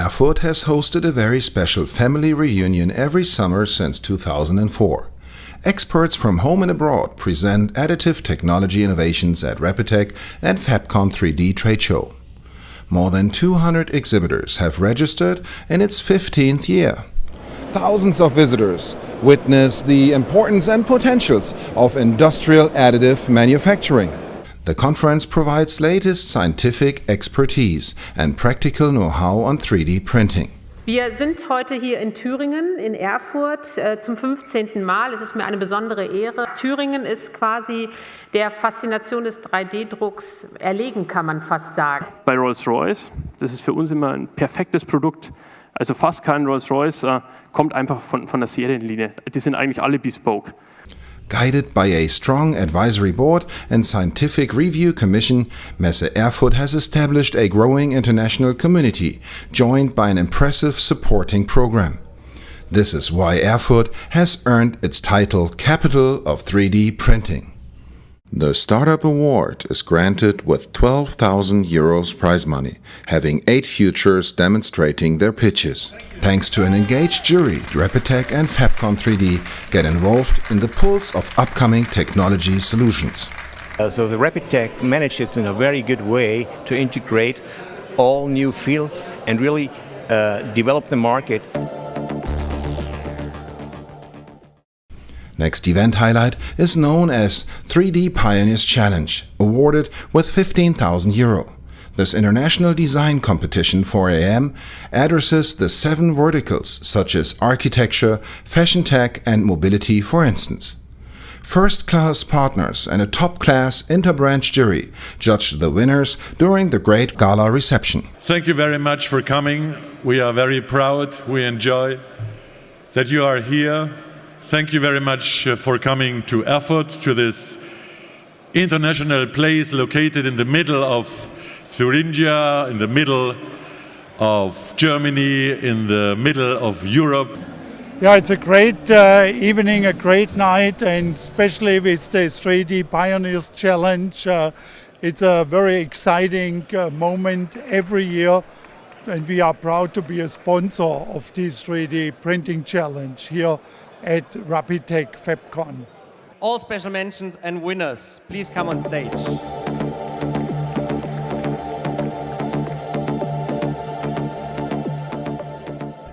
Erfurt has hosted a very special family reunion every summer since 2004. Experts from home and abroad present additive technology innovations at RAPID.TECH and FABCON 3.D trade show. More than 200 exhibitors have registered in its 15th year. Thousands of visitors witness the importance and potentials of industrial additive manufacturing. The conference provides latest scientific expertise and practical know-how on 3D printing. Wir sind heute hier in Thüringen, in Erfurt, zum 15. Mal. Es ist mir eine besondere Ehre. Thüringen ist quasi der Faszination des 3D-Drucks erlegen, kann man fast sagen. Bei Rolls-Royce, das ist für uns immer ein perfektes Produkt. Also fast kein Rolls-Royce kommt einfach von der Serienlinie. Die sind eigentlich alle bespoke. Guided by a strong advisory board and scientific review commission, Messe Erfurt has established a growing international community, joined by an impressive supporting program. This is why Erfurt has earned its title Capital of 3D Printing. The Startup Award is granted with €12,000 prize money, having 8 futures demonstrating their pitches. Thanks to an engaged jury, RAPID.TECH and FABCON 3.D get involved in the pulse of upcoming technology solutions. So the RAPID.TECH managed it in a very good way to integrate all new fields and really develop the market. Next event highlight is known as 3D Pioneers Challenge, awarded with €15,000. This international design competition for AM addresses the 7 verticals such as architecture, fashion tech and mobility, for instance. First-class partners and a top-class inter-branch jury judged the winners during the great gala reception. Thank you very much for coming. We are very proud. We enjoy that you are here. Thank you very much for coming to Erfurt, to this international place located in the middle of Thuringia, in the middle of Germany, in the middle of Europe. Yeah, it's a great evening, a great night, and especially with the 3D Pioneers Challenge. It's a very exciting moment every year, and we are proud to be a sponsor of this 3D Printing Challenge here at RAPID.TECH FabCon. All special mentions and winners, please come on stage.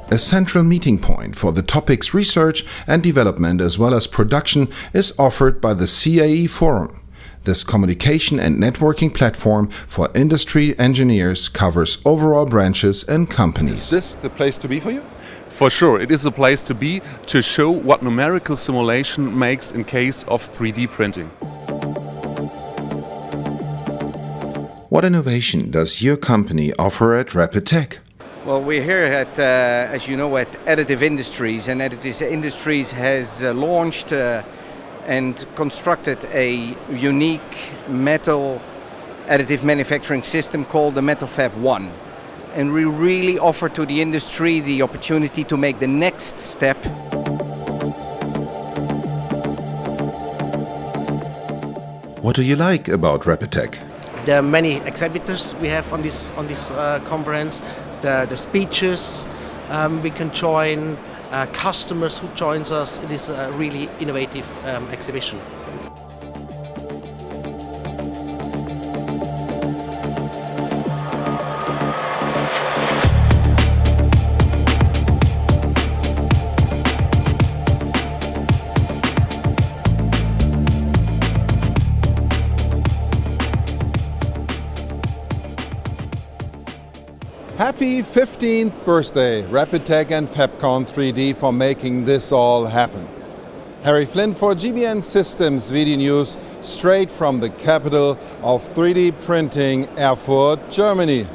A central meeting point for the topic's research and development as well as production is offered by the CAE Forum. This communication and networking platform for industry engineers covers overall branches and companies. Is this the place to be for you? For sure, it is a place to be to show what numerical simulation makes in case of 3D printing. What innovation does your company offer at RAPID.TECH? Well, we're here at, as you know, at Additive Industries, and Additive Industries has launched and constructed a unique metal additive manufacturing system called the MetalFab1. And we really offer to the industry the opportunity to make the next step. What do you like about RAPID.TECH? There are many exhibitors we have on this conference. The speeches we can join, customers who joins us. It is a really innovative exhibition. Happy 15th birthday, RAPID.TECH and FABCON 3.D, for making this all happen. Harry Flynn for GBN Systems Videonews, straight from the capital of 3D printing, Erfurt, Germany.